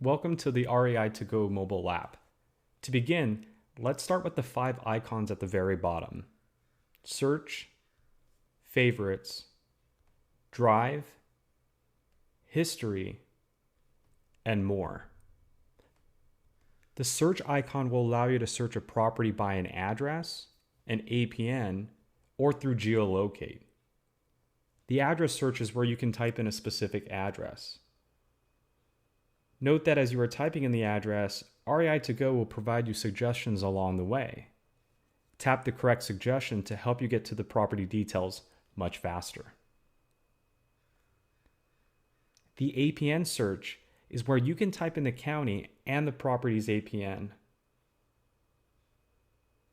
Welcome to the REI To Go mobile app. To begin, let's start with the 5 icons at the very bottom. Search, Favorites, Drive, History, and more. The search icon will allow you to search a property by an address, an APN, or through geolocate. The address search is where you can type in a specific address. Note that as you are typing in the address, REI To Go will provide you suggestions along the way. Tap the correct suggestion to help you get to the property details much faster. The APN search is where you can type in the county and the property's APN.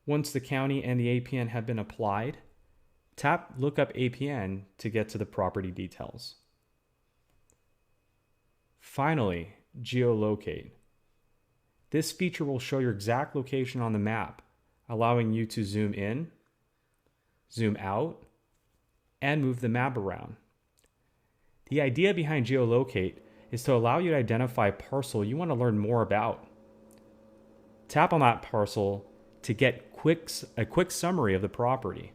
Once the county and the APN have been applied, tap Lookup APN to get to the property details. Finally, geolocate. This feature will show your exact location on the map, allowing you to zoom in, zoom out, and move the map around. The idea behind geolocate is to allow you to identify a parcel you want to learn more about. Tap on that parcel to get a quick summary of the property.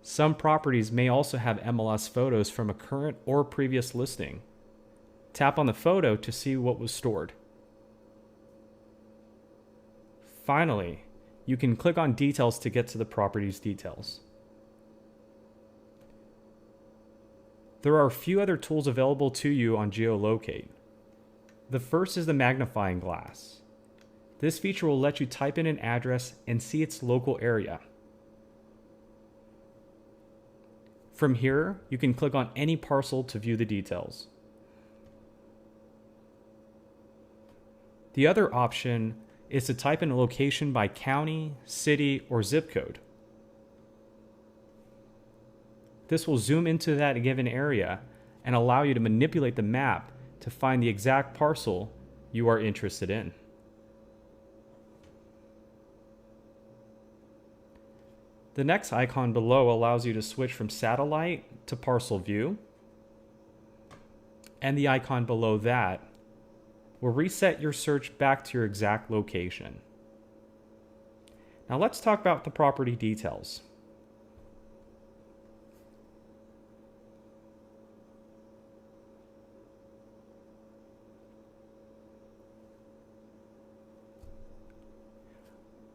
Some properties may also have MLS photos from a current or previous listing. Tap on the photo to see what was stored. Finally, you can click on Details to get to the property's details. There are a few other tools available to you on geolocate. The first is the magnifying glass. This feature will let you type in an address and see its local area. From here, you can click on any parcel to view the details. The other option is to type in a location by county, city, or zip code. This will zoom into that given area and allow you to manipulate the map to find the exact parcel you are interested in. The next icon below allows you to switch from satellite to parcel view, and the icon below that will reset your search back to your exact location. Now let's talk about the property details.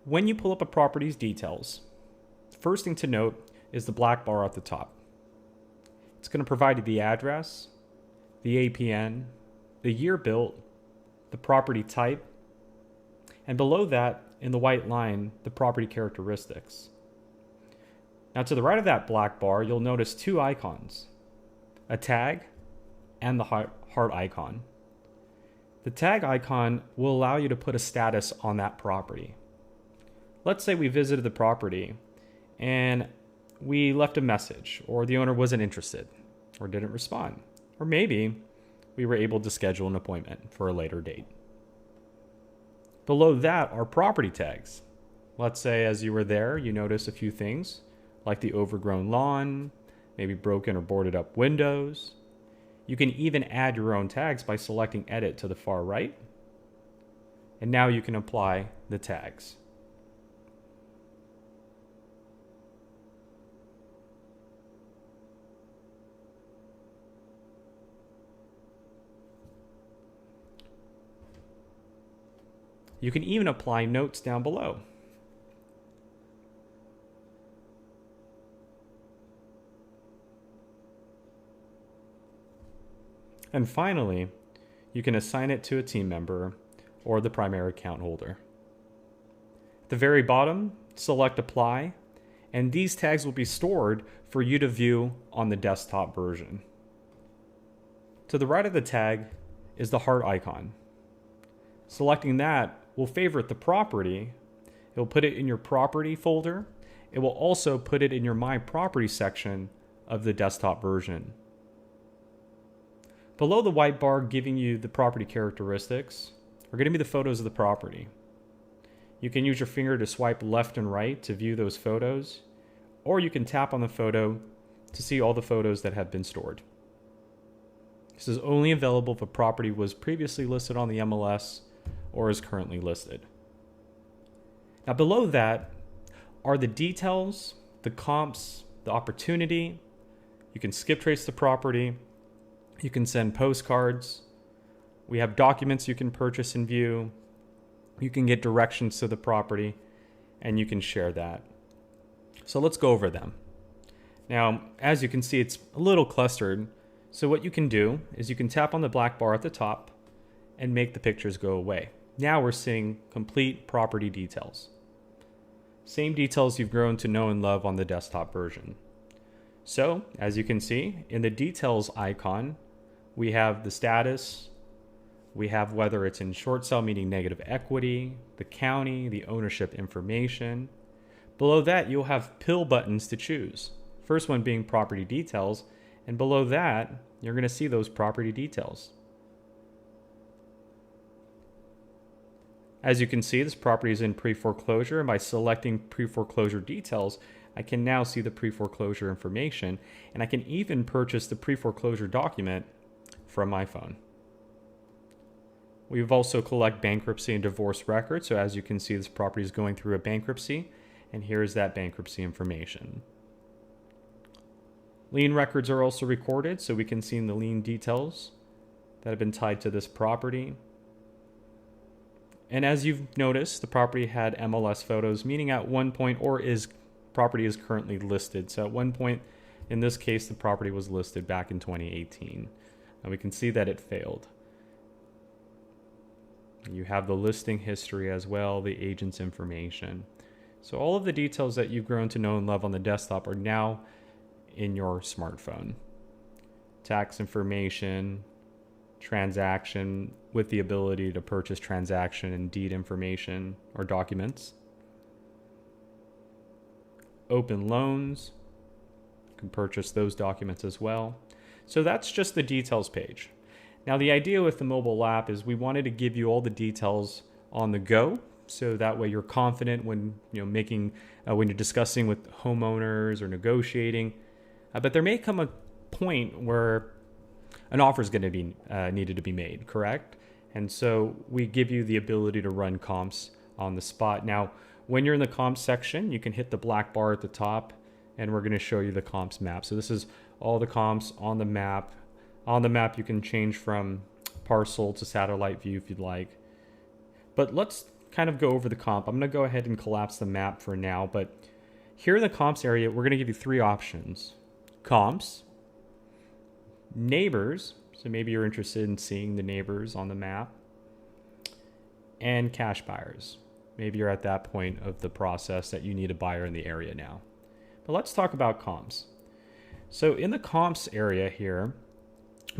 When you pull up a property's details, the first thing to note is the black bar at the top. It's going to provide you the address, the APN, the year built, the property type, and below that, in the white line, the property characteristics. Now to the right of that black bar, you'll notice 2 icons, a tag and the heart icon. The tag icon will allow you to put a status on that property. Let's say we visited the property and we left a message, or the owner wasn't interested or didn't respond, or maybe we were able to schedule an appointment for a later date. Below that are property tags. Let's say as you were there, you notice a few things like the overgrown lawn, maybe broken or boarded up windows. You can even add your own tags by selecting Edit to the far right. And now you can apply the tags. You can even apply notes down below. And finally, you can assign it to a team member or the primary account holder. At the very bottom, select Apply, and these tags will be stored for you to view on the desktop version. To the right of the tag is the heart icon. Selecting that will favorite the property. It will put it in your property folder. It will also put it in your My Property section of the desktop version. Below the white bar giving you the property characteristics are going to be the photos of the property. You can use your finger to swipe left and right to view those photos, or you can tap on the photo to see all the photos that have been stored. This is only available if a property was previously listed on the MLS or is currently listed. Now below that are the details, the comps, the opportunity. You can skip trace the property. You can send postcards. We have documents you can purchase and view. You can get directions to the property, and you can share that. So let's go over them. Now, as you can see, it's a little clustered. So what you can do is you can tap on the black bar at the top and make the pictures go away. Now we're seeing complete property details. Same details you've grown to know and love on the desktop version. So, as you can see, in the details icon, we have the status, we have whether it's in short sale meaning negative equity, the county, the ownership information. Below that, you'll have pill buttons to choose. First one being property details, and below that, you're going to see those property details. As you can see, this property is in pre-foreclosure, and by selecting pre-foreclosure details, I can now see the pre-foreclosure information, and I can even purchase the pre-foreclosure document from my phone. We've also collect bankruptcy and divorce records, so as you can see, this property is going through a bankruptcy, and here's that bankruptcy information. Lien records are also recorded, so we can see the lien details that have been tied to this property. And as you've noticed, the property had MLS photos, meaning at one point, property is currently listed. So at one point, in this case, the property was listed back in 2018. And we can see that it failed. You have the listing history as well, the agent's information. So all of the details that you've grown to know and love on the desktop are now in your smartphone. Tax information, transaction with the ability to purchase transaction and deed information or documents. Open loans, you can purchase those documents as well. So that's just the details page. Now the idea with the mobile app is we wanted to give you all the details on the go, so that way you're confident when when you're discussing with homeowners or negotiating. But there may come a point where an offer is going to be needed to be made, correct? And so we give you the ability to run comps on the spot. Now, when you're in the comps section, you can hit the black bar at the top, and we're going to show you the comps map. So this is all the comps on the map. On the map, you can change from parcel to satellite view if you'd like. But let's kind of go over the comp. I'm going to go ahead and collapse the map for now. But here in the comps area, we're going to give you three options. Comps, neighbors, so maybe you're interested in seeing the neighbors on the map, and cash buyers. Maybe you're at that point of the process that you need a buyer in the area now. But let's talk about comps. So in the comps area here,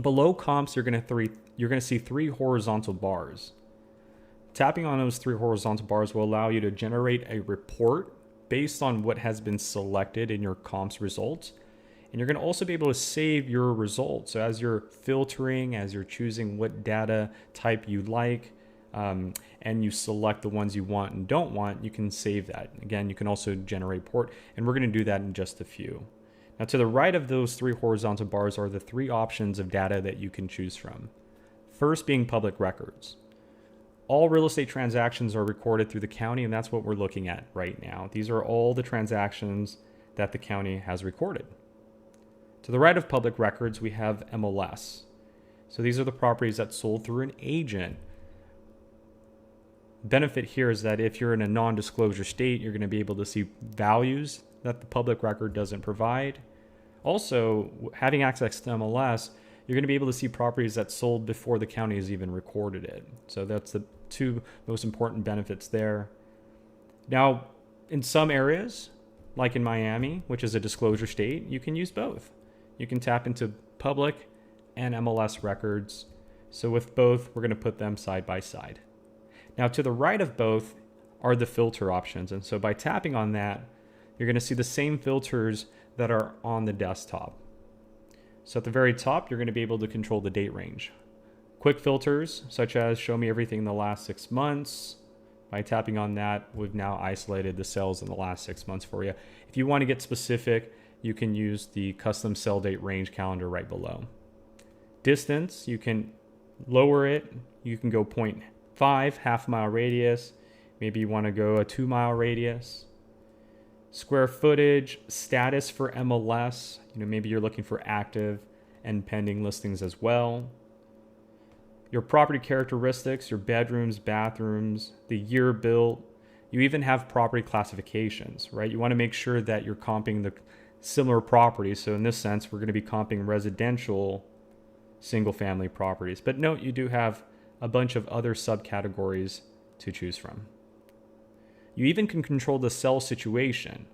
below comps, you're going to see three horizontal bars. Tapping on those three horizontal bars will allow you to generate a report based on what has been selected in your comps results. And you're going to also be able to save your results. So as you're filtering, as you're choosing what data type you like, and you select the ones you want and don't want, you can save that. Again, you can also generate report, and we're going to do that in just a few. Now, to the right of those three horizontal bars are the three options of data that you can choose from. First being public records. All real estate transactions are recorded through the county, and that's what we're looking at right now. These are all the transactions that the county has recorded. To the right of public records, we have MLS. So these are the properties that sold through an agent. Benefit here is that if you're in a non-disclosure state, you're going to be able to see values that the public record doesn't provide. Also, having access to MLS, you're going to be able to see properties that sold before the county has even recorded it. So that's the two most important benefits there. Now, in some areas, like in Miami, which is a disclosure state, you can use both. You can tap into public and MLS records. So with both, we're going to put them side by side. Now, to the right of both are the filter options. And so by tapping on that, you're going to see the same filters that are on the desktop. So at the very top, you're going to be able to control the date range. Quick filters, such as show me everything in the last 6 months. By tapping on that, we've now isolated the sales in the last 6 months for you. If you want to get specific, you can use the custom sell date range calendar right below. Distance, you can lower it. You can go 0.5, half-mile radius. Maybe you want to go a 2-mile radius. Square footage, status for MLS. Maybe you're looking for active and pending listings as well. Your property characteristics, your bedrooms, bathrooms, the year built. You even have property classifications, right? You want to make sure that you're comping the similar properties. So in this sense, we're going to be comping residential single-family properties. But note, you do have a bunch of other subcategories to choose from. You even can control the sell situation.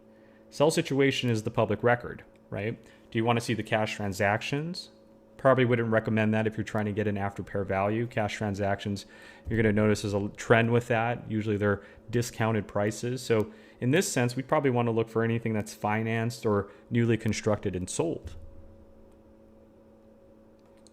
Sell situation is the public record, right? Do you want to see the cash transactions? Probably wouldn't recommend that if you're trying to get an after pair value. Cash transactions, you're going to notice there's a trend with that. Usually they're discounted prices. So in this sense, we probably want to look for anything that's financed or newly constructed and sold.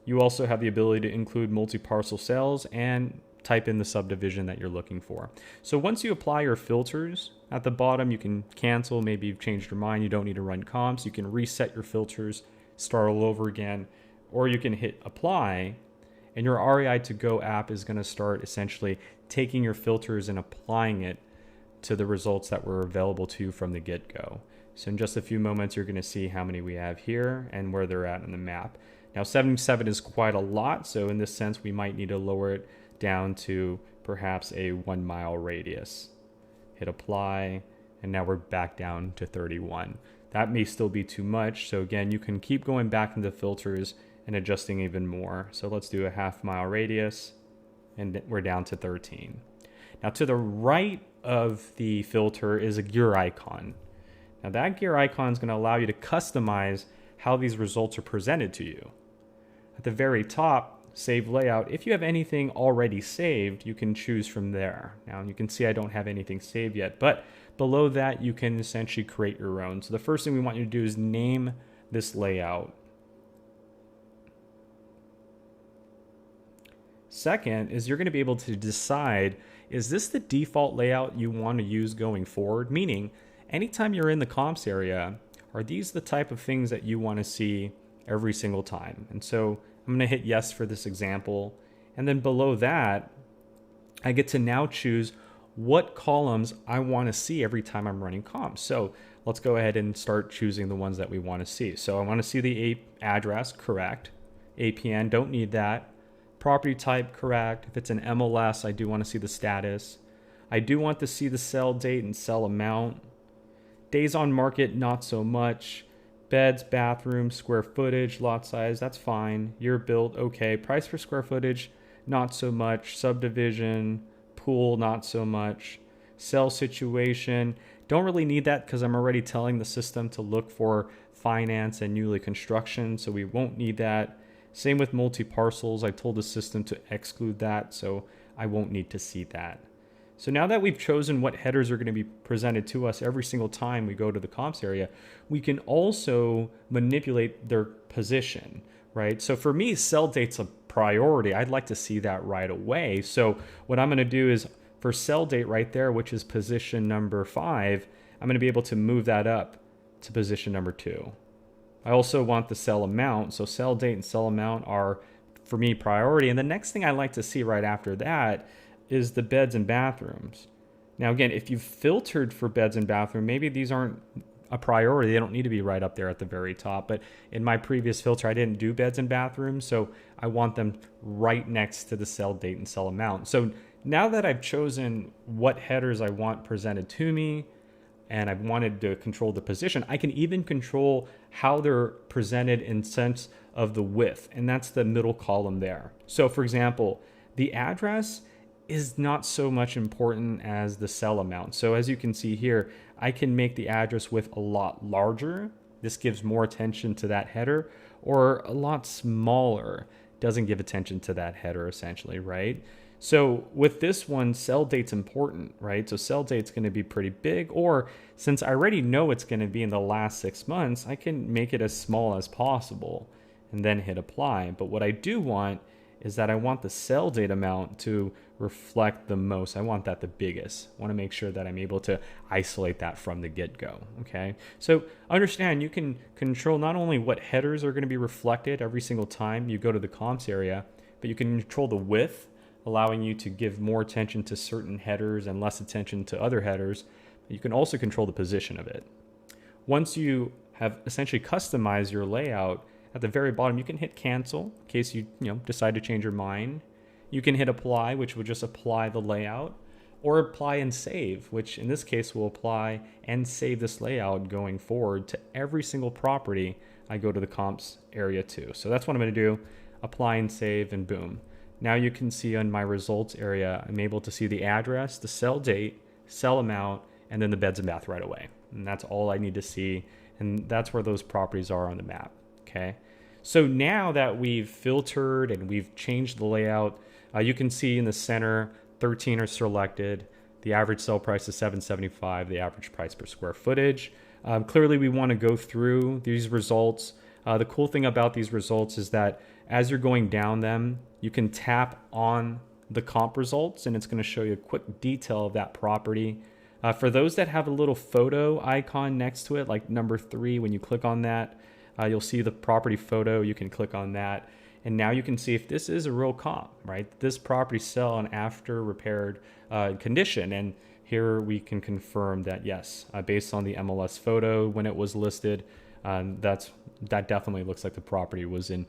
You also have the ability to include multi-parcel sales and type in the subdivision that you're looking for. So once you apply your filters, at the bottom you can cancel. Maybe you've changed your mind, you don't need to run comps. You can reset your filters, start all over again, or you can hit apply, and your REI To Go app is going to start essentially taking your filters and applying it to the results that were available to you from the get-go. So in just a few moments, you're going to see how many we have here and where they're at on the map. Now 77 is quite a lot, so in this sense, we might need to lower it down to perhaps a 1-mile radius. Hit apply, and now we're back down to 31. That may still be too much, so again, you can keep going back into filters and adjusting even more. So let's do a 1/2-mile radius, and we're down to 13. Now to the right of the filter is a gear icon. Now that gear icon is going to allow you to customize how these results are presented to you. At the very top, save layout. If you have anything already saved, you can choose from there. Now you can see I don't have anything saved yet, but below that you can essentially create your own. So the first thing we want you to do is name this layout. Second is you're going to be able to decide, is this the default layout you want to use going forward? Meaning, anytime you're in the comps area, are these the type of things that you want to see every single time? And so I'm going to hit yes for this example. And then below that, I get to now choose what columns I want to see every time I'm running comps. So let's go ahead and start choosing the ones that we want to see. So I want to see the address, correct. APN, don't need that. Property type, correct. If it's an MLS, I do want to see the status. I do want to see the sell date and sell amount. Days on market, not so much. Beds, bathrooms, square footage, lot size, that's fine. Year built, okay. Price per square footage, not so much. Subdivision, pool, not so much. Sell situation, don't really need that because I'm already telling the system to look for finance and newly construction, so we won't need that. Same with multi-parcels. I told the system to exclude that, so I won't need to see that. So now that we've chosen what headers are going to be presented to us every single time we go to the comps area, we can also manipulate their position, right? So for me, sell date's a priority. I'd like to see that right away. So what I'm going to do is for sell date right there, which is position number 5, I'm going to be able to move that up to position number 2. I also want the sell amount. So sell date and sell amount are, for me, priority. And the next thing I like to see right after that is the beds and bathrooms. Now, again, if you've filtered for beds and bathroom, maybe these aren't a priority. They don't need to be right up there at the very top. But in my previous filter, I didn't do beds and bathrooms. So I want them right next to the sell date and sell amount. So now that I've chosen what headers I want presented to me, and I've wanted to control the position, I can even control how they're presented in sense of the width, and that's the middle column there. So for example, the address is not so much important as the sell amount. So as you can see here, I can make the address width a lot larger. This gives more attention to that header, or a lot smaller, doesn't give attention to that header essentially, right? So with this one, sell date's important, right? So sell date's going to be pretty big, or since I already know it's going to be in the last 6 months, I can make it as small as possible and then hit apply. But what I do want is that I want the sell date amount to reflect the most. I want that the biggest. I want to make sure that I'm able to isolate that from the get-go, okay? So understand you can control not only what headers are going to be reflected every single time you go to the comps area, but you can control the width, allowing you to give more attention to certain headers and less attention to other headers. You can also control the position of it. Once you have essentially customized your layout, at the very bottom, you can hit cancel in case you decide to change your mind. You can hit apply, which will just apply the layout, or apply and save, which in this case will apply and save this layout going forward to every single property I go to the comps area to. So that's what I'm going to do, apply and save, and boom. Now you can see on my results area, I'm able to see the address, the sell date, sell amount, and then the beds and bath right away. And that's all I need to see. And that's where those properties are on the map. Okay. So now that we've filtered and we've changed the layout, you can see in the center, 13 are selected. The average sell price is $775, the average price per square footage. Clearly we want to go through these results. The cool thing about these results is that as you're going down them, you can tap on the comp results and it's going to show you a quick detail of that property. For those that have a little photo icon next to it, like number 3, when you click on that, you'll see the property photo. You can click on that. And now you can see if this is a real comp, right? This property sell on after repaired condition. And here we can confirm that, yes, based on the MLS photo when it was listed, that definitely looks like the property was in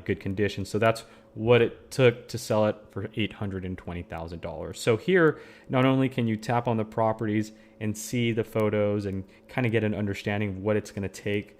good condition. So that's what it took to sell it for $820,000. So here, not only can you tap on the properties and see the photos and kind of get an understanding of what it's going to take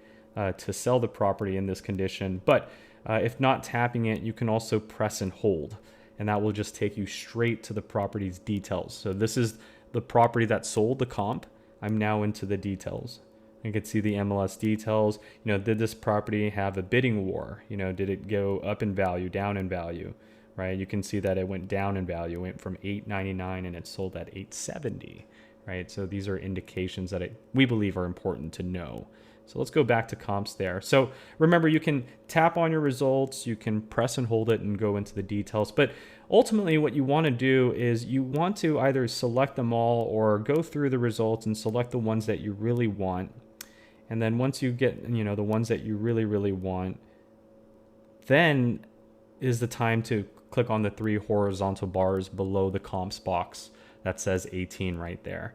to sell the property in this condition, but if not tapping it, you can also press and hold, and that will just take you straight to the property's details. So this is the property that sold the comp. I'm now into the details. You can see the MLS details. Did this property have a bidding war? Did it go up in value, down in value, right? You can see that it went down in value. It went from $899 and it sold at $870, right? So these are indications that we believe are important to know. So let's go back to comps there. So remember, you can tap on your results, you can press and hold it and go into the details. But ultimately what you want to do is you want to either select them all or go through the results and select the ones that you really want. And then once you get, the ones that you really, really want, then is the time to click on the 3 horizontal bars below the comps box that says 18 right there.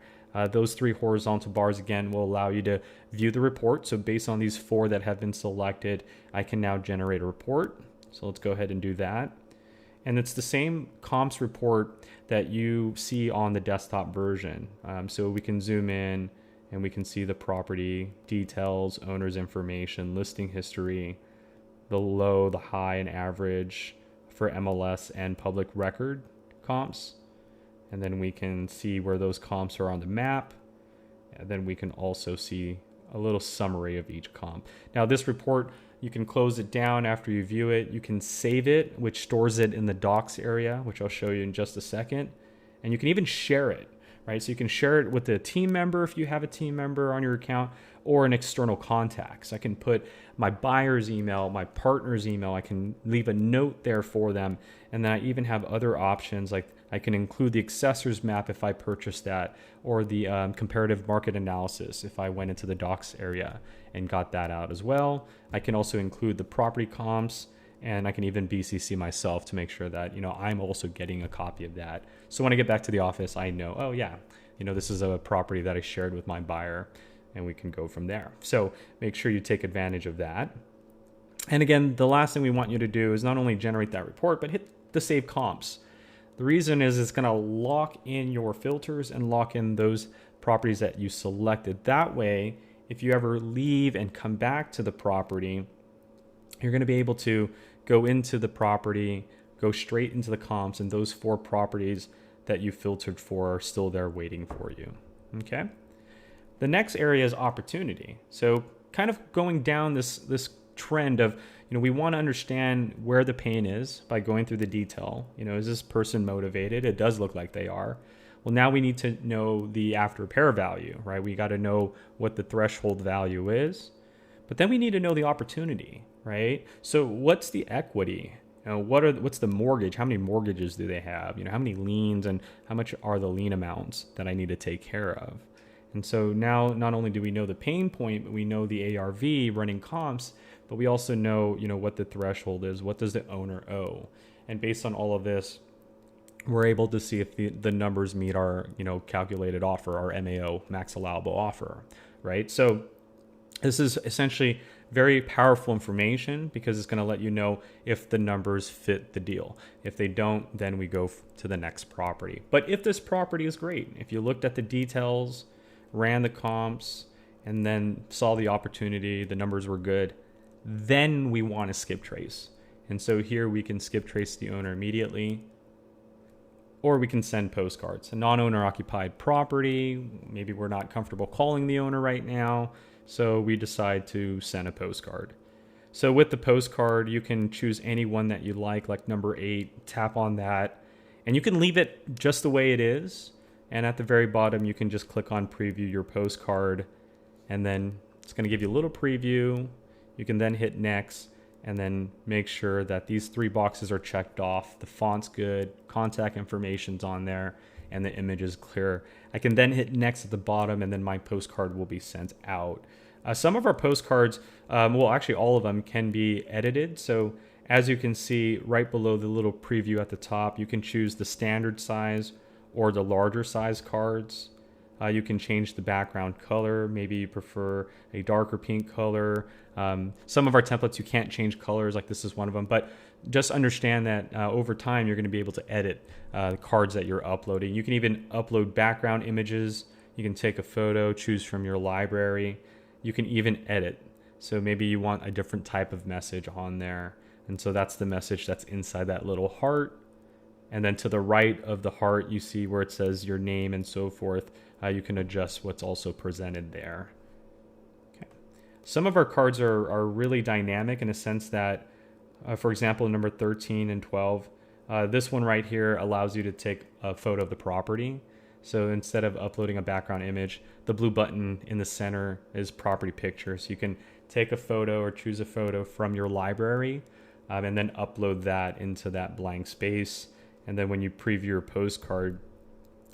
Those 3 horizontal bars, again, will allow you to view the report. So based on these 4 that have been selected, I can now generate a report. So let's go ahead and do that. And it's the same comps report that you see on the desktop version. So we can zoom in and we can see the property details, owner's information, listing history, the low, the high, and average for MLS and public record comps. And then we can see where those comps are on the map. And then we can also see a little summary of each comp. Now this report, you can close it down after you view it. You can save it, which stores it in the docs area, which I'll show you in just a second. And you can even share it, right? So you can share it with a team member if you have a team member on your account, or an external contacts. I can put my buyer's email, my partner's email. I can leave a note there for them. And then I even have other options, like I can include the accessors map if I purchase that, or the comparative market analysis if I went into the docs area and got that out as well. I can also include the property comps, and I can even BCC myself to make sure that I'm also getting a copy of that. So when I get back to the office, I know, oh yeah, this is a property that I shared with my buyer, and we can go from there. So make sure you take advantage of that. And again, the last thing we want you to do is not only generate that report, but hit the save comps. The reason is it's going to lock in your filters and lock in those properties that you selected. That way, if you ever leave and come back to the property, you're going to be able to go into the property, go straight into the comps, and those 4 properties that you filtered for are still there waiting for you. Okay. The next area is opportunity. So kind of going down this trend of, we want to understand where the pain is by going through the detail. Is this person motivated? It does look like they are. Well, now we need to know the after repair value, right? We got to know what the threshold value is, but then we need to know the opportunity, right? So what's the equity? what's the mortgage? How many mortgages do they have? How many liens, and how much are the lien amounts that I need to take care of? And so now not only do we know the pain point, but we know the ARV running comps, but we also know, what the threshold is. What does the owner owe? And based on all of this, we're able to see if the numbers meet our, calculated offer, our MAO, max allowable offer, right? So this is essentially very powerful information because it's going to let you know if the numbers fit the deal. If they don't, then we go to the next property. But if this property is great, if you looked at the details, ran the comps, and then saw the opportunity, the numbers were good, then we want to skip trace. And so here we can skip trace the owner immediately, or we can send postcards. A non-owner occupied property, maybe we're not comfortable calling the owner right now, so we decide to send a postcard. So with the postcard, you can choose any one that you like number 8, tap on that, and you can leave it just the way it is. And at the very bottom, you can just click on preview your postcard, and then it's going to give you a little preview. You can then hit next, and then make sure that these 3 boxes are checked off. The font's good, contact information's on there, and the image is clear. I can then hit next at the bottom, and then my postcard will be sent out. Some of our postcards, actually all of them, can be edited. So as you can see right below the little preview at the top, you can choose the standard size or the larger size cards. You can change the background color. Maybe you prefer a darker pink color. Some of our templates, you can't change colors, like this is one of them. But just understand that over time, you're going to be able to edit the cards that you're uploading. You can even upload background images. You can take a photo, choose from your library. You can even edit. So maybe you want a different type of message on there. And so that's the message that's inside that little heart. And then to the right of the heart, you see where it says your name and so forth. You can adjust what's also presented there. Okay. Some of our cards are really dynamic in a sense that, for example, number 13 and 12, this one right here allows you to take a photo of the property. So instead of uploading a background image, the blue button in the center is property picture. So you can take a photo or choose a photo from your library and then upload that into that blank space. And then when you preview your postcard,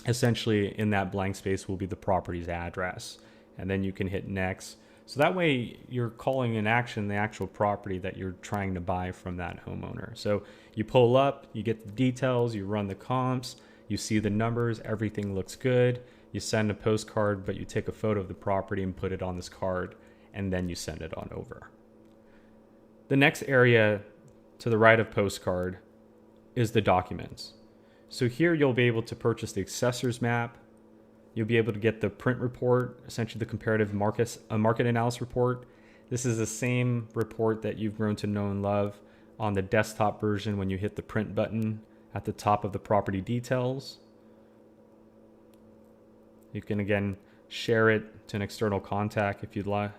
essentially in that blank space will be the property's address. And then you can hit next. So that way you're calling in action the actual property that you're trying to buy from that homeowner. So you pull up, you get the details, you run the comps, you see the numbers, everything looks good. You send a postcard, but you take a photo of the property and put it on this card, and then you send it on over. The next area to the right of postcard is the documents. So here you'll be able to purchase the assessor's map. You'll be able to get the print report, essentially the comparative market analysis report. This is the same report that you've grown to know and love on the desktop version when you hit the print button at the top of the property details. You can again share it to an external contact if you'd like.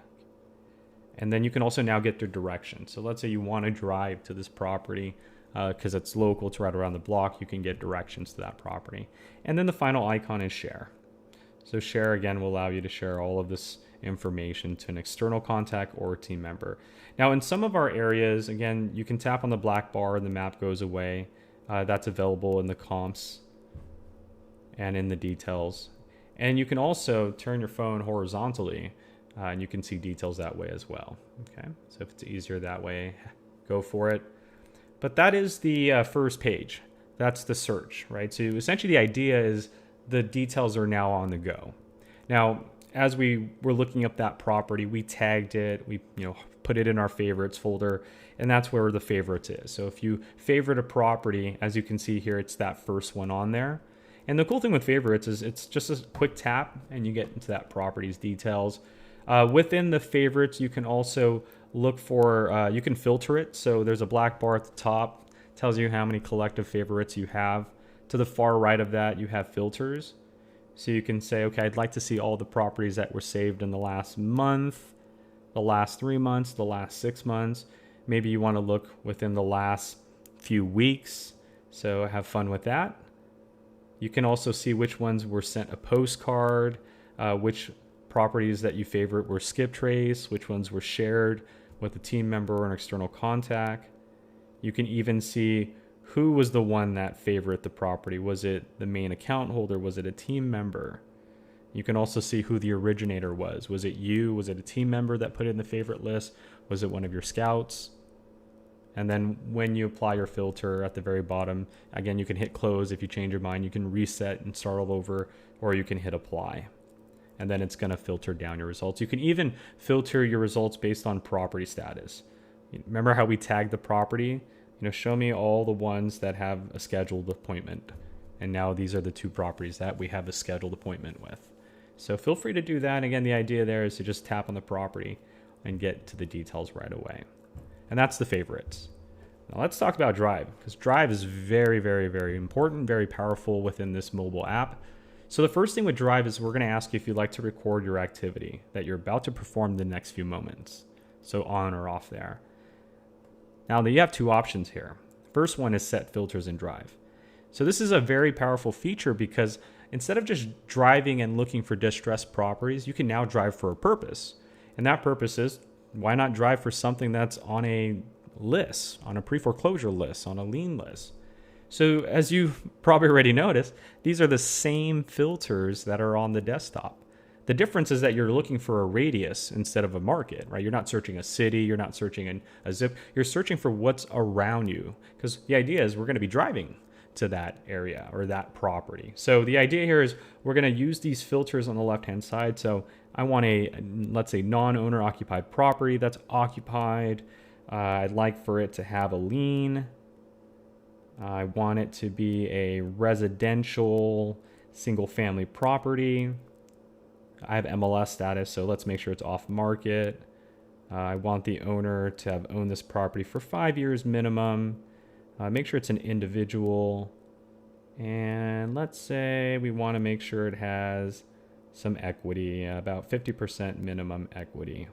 And then you can also now get the directions. So let's say you want to drive to this property because it's local, it's right around the block, you can get directions to that property. And then the final icon is share. So share again will allow you to share all of this information to an external contact or a team member. Now in some of our areas, again, you can tap on the black bar and the map goes away. That's available in the comps and in the details. And you can also turn your phone horizontally and you can see details that way as well. Okay, so if it's easier that way, go for it. But that is the first page. That's the search, right? So essentially the idea is the details are now on the go. Now, as we were looking up that property, we tagged it, we put it in our favorites folder, and that's where the favorites is. So if you favorite a property, as you can see here, it's that first one on there. And the cool thing with favorites is it's just a quick tap and you get into that property's details. Within the favorites, you can also look for, you can filter it. So there's a black bar at the top, tells you how many collective favorites you have. To the far right of that, you have filters. So you can say, okay, I'd like to see all the properties that were saved in the last month, the last 3 months, the last 6 months. Maybe you want to look within the last few weeks. So have fun with that. You can also see which ones were sent a postcard, which properties that you favorite were skip trace, which ones were shared with a team member or an external contact. You can even see who was the one that favored the property. Was it the main account holder? Was it a team member? You can also see who the originator was. Was it you? Was it a team member that put it in the favorite list? Was it one of your scouts? And then when you apply your filter at the very bottom, again, you can hit close if you change your mind. You can reset and start all over, or you can hit apply. And then it's going to filter down your results. You can even filter your results based on property status. Remember how we tagged the property? Show me all the ones that have a scheduled appointment. And now these are the 2 properties that we have a scheduled appointment with. So feel free to do that. And again, the idea there is to just tap on the property and get to the details right away. And that's the favorites. Now let's talk about Drive, because Drive is very, very, very important, very powerful within this mobile app. So the first thing with Drive is we're going to ask you if you'd like to record your activity that you're about to perform the next few moments. So on or off there. Now you have 2 options here. First one is set filters in Drive. So this is a very powerful feature because instead of just driving and looking for distressed properties, you can now drive for a purpose. And that purpose is, why not drive for something that's on a list, on a pre-foreclosure list, on a lien list? So as you probably already noticed, these are the same filters that are on the desktop. The difference is that you're looking for a radius instead of a market, right? You're not searching a city, you're not searching a zip, you're searching for what's around you. Because the idea is we're going to be driving to that area or that property. So the idea here is we're going to use these filters on the left-hand side. So I want a, let's say, non-owner occupied property that's occupied. I'd like for it to have a lien. I want it to be a residential single-family property. I have MLS status, so let's make sure it's off market. I want the owner to have owned this property for 5 years minimum. Make sure it's an individual. And let's say we want to make sure it has some equity, about 50% minimum equity.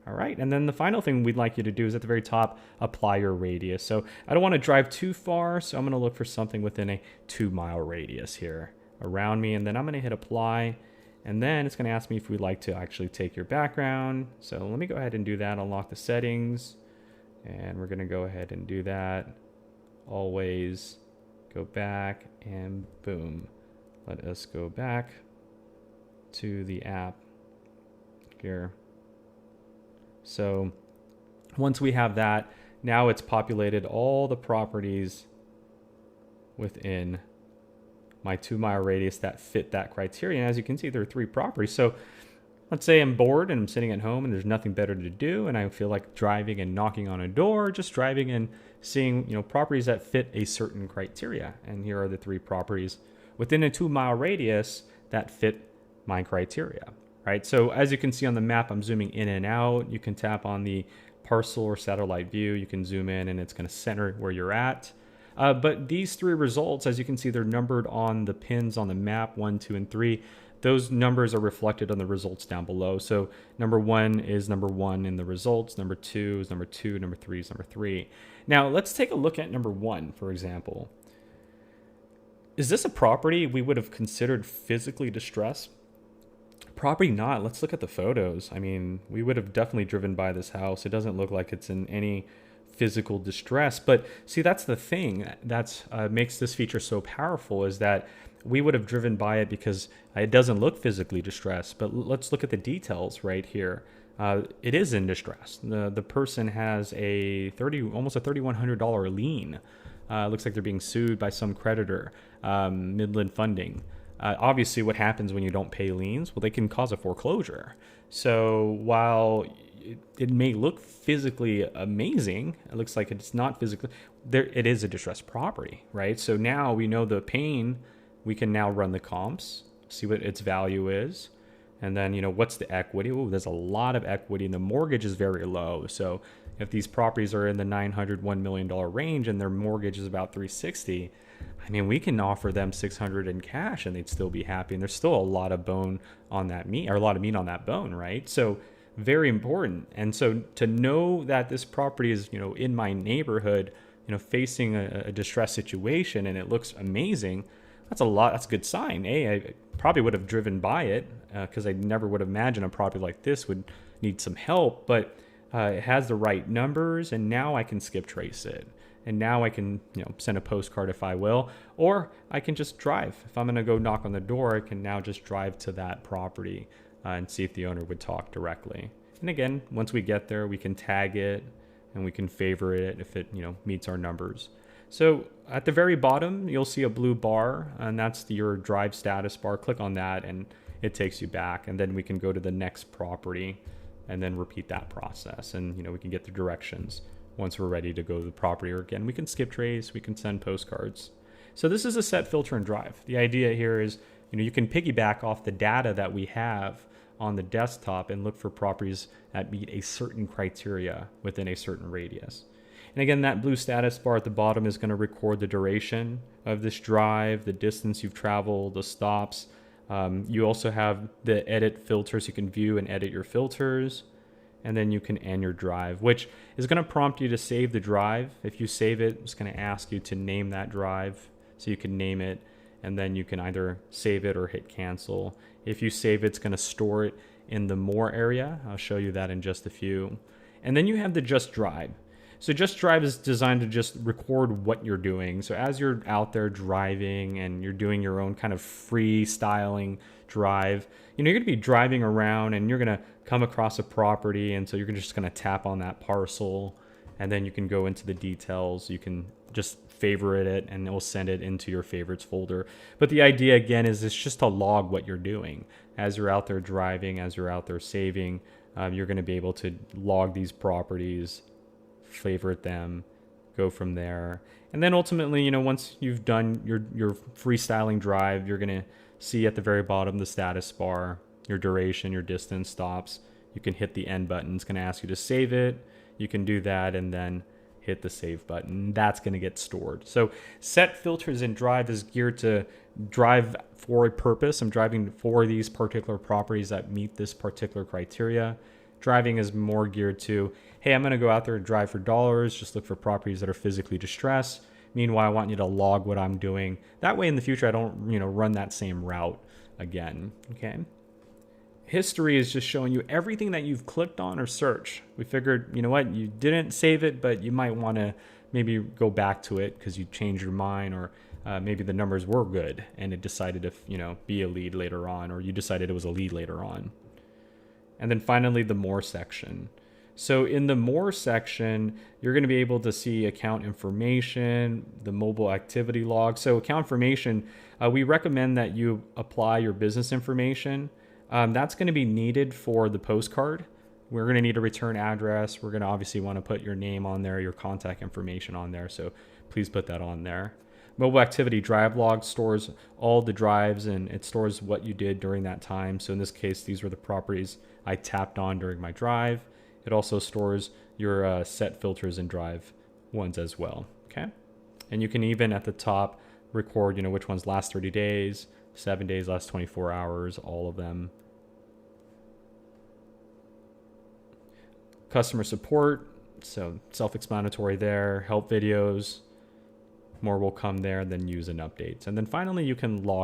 All right, and then the final thing we'd like you to do is at the very top, apply your radius. So I don't want to drive too far, so I'm going to look for something within a 2-mile radius here around me, and then I'm going to hit apply. And then it's going to ask me if we'd like to actually take your background. So let me go ahead and do that, unlock the settings. And we're going to go ahead and do that. Always go back and boom. Let us go back to the app here. So once we have that, now it's populated all the properties within my 2-mile radius that fit that criteria. And as you can see, there are 3 properties. So let's say I'm bored and I'm sitting at home and there's nothing better to do, and I feel like driving and knocking on a door, just driving and seeing, properties that fit a certain criteria. And here are the 3 properties within a 2-mile radius that fit my criteria, right? So as you can see on the map, I'm zooming in and out. You can tap on the parcel or satellite view. You can zoom in and it's going to center where you're at. But these 3 results, as you can see, they're numbered on the pins on the map, 1, 2, and 3. Those numbers are reflected on the results down below. So number 1 is number 1 in the results. Number 2 is number 2. Number 3 is number 3. Now let's take a look at number 1, for example. Is this a property we would have considered physically distressed? Probably not. Let's look at the photos. I mean, we would have definitely driven by this house. It doesn't look like it's in any physical distress. But see, that's the thing that makes this feature so powerful, is that we would have driven by it because it doesn't look physically distressed. But let's look at the details right here. It is in distress. The person has almost a $3,100 lien. Looks like they're being sued by some creditor, Midland Funding. Obviously, what happens when you don't pay liens? Well, they can cause a foreclosure. So while it may look physically amazing, it looks like it's not physically there. It is a distressed property, right? So now we know the pain. We can now run the comps, see what its value is, and then what's the equity. Oh, there's a lot of equity, and the mortgage is very low. So if these properties are in the $901 million range and their mortgage is about $360, I mean, we can offer them $600 in cash and they'd still be happy. And there's still a lot of bone on that meat, or a lot of meat on that bone, right? So very important. And so to know that this property is, in my neighborhood, facing a distressed situation, and it looks amazing, that's a good sign. I probably would have driven by it because I never would have imagined a property like this would need some help. But it has the right numbers, and now I can skip trace it. And now I can, send a postcard if I will, or I can just drive. If I'm going to go knock on the door, I can now just drive to that property and see if the owner would talk directly. And again, once we get there, we can tag it and we can favorite it if it, meets our numbers. So at the very bottom, you'll see a blue bar, and that's your drive status bar. Click on that and it takes you back, and then we can go to the next property and then repeat that process. And, we can get the directions once we're ready to go to the property. Or again, we can skip trace, we can send postcards. So this is a set, filter, and drive. The idea here is, you can piggyback off the data that we have on the desktop and look for properties that meet a certain criteria within a certain radius. And again, that blue status bar at the bottom is going to record the duration of this drive, the distance you've traveled, the stops. You also have the edit filters. You can view and edit your filters. And then you can end your drive, which is going to prompt you to save the drive. If you save it, it's going to ask you to name that drive. So you can name it, and then you can either save it or hit cancel. If you save it, it's going to store it in the more area. I'll show you that in just a few. And then you have the just drive. So just drive is designed to just record what you're doing. So as you're out there driving and you're doing your own kind of freestyling drive, you're going to be driving around and you're going to come across a property, and so you're just going to tap on that parcel, and then you can go into the details. You can just favorite it and it will send it into your favorites folder. But the idea again is it's just to log what you're doing as you're out there driving, as you're out there saving. You're going to be able to log these properties, favorite them, go from there. And then ultimately, once you've done your freestyling drive, you're going to see at the very bottom the status bar, your duration, your distance, stops. You can hit the end button. It's going to ask you to save it. You can do that and then hit the save button. That's going to get stored. So set, filters, and drive is geared to drive for a purpose. I'm driving for these particular properties that meet this particular criteria. Driving is more geared to, hey, I'm going to go out there and drive for dollars, just look for properties that are physically distressed. Meanwhile, I want you to log what I'm doing. That way in the future, I don't, run that same route again. Okay. History is just showing you everything that you've clicked on or searched. We figured, you didn't save it, but you might want to maybe go back to it because you changed your mind, or maybe the numbers were good and it decided to, be a lead later on, or you decided it was a lead later on. And then finally, the more section. So in the more section, you're going to be able to see account information, the mobile activity log. So account information, we recommend that you apply your business information. That's going to be needed for the postcard. We're going to need a return address. We're going to obviously want to put your name on there, your contact information on there. So please put that on there. Mobile activity drive log stores all the drives, and it stores what you did during that time. So in this case, these were the properties I tapped on during my drive. It also stores your set, filters, and drive ones as well. Okay. And you can even at the top record, which ones last 30 days, 7 days, last 24 hours, all of them. Customer support, so self-explanatory there. Help videos, more will come there, then news and updates. And then finally, you can log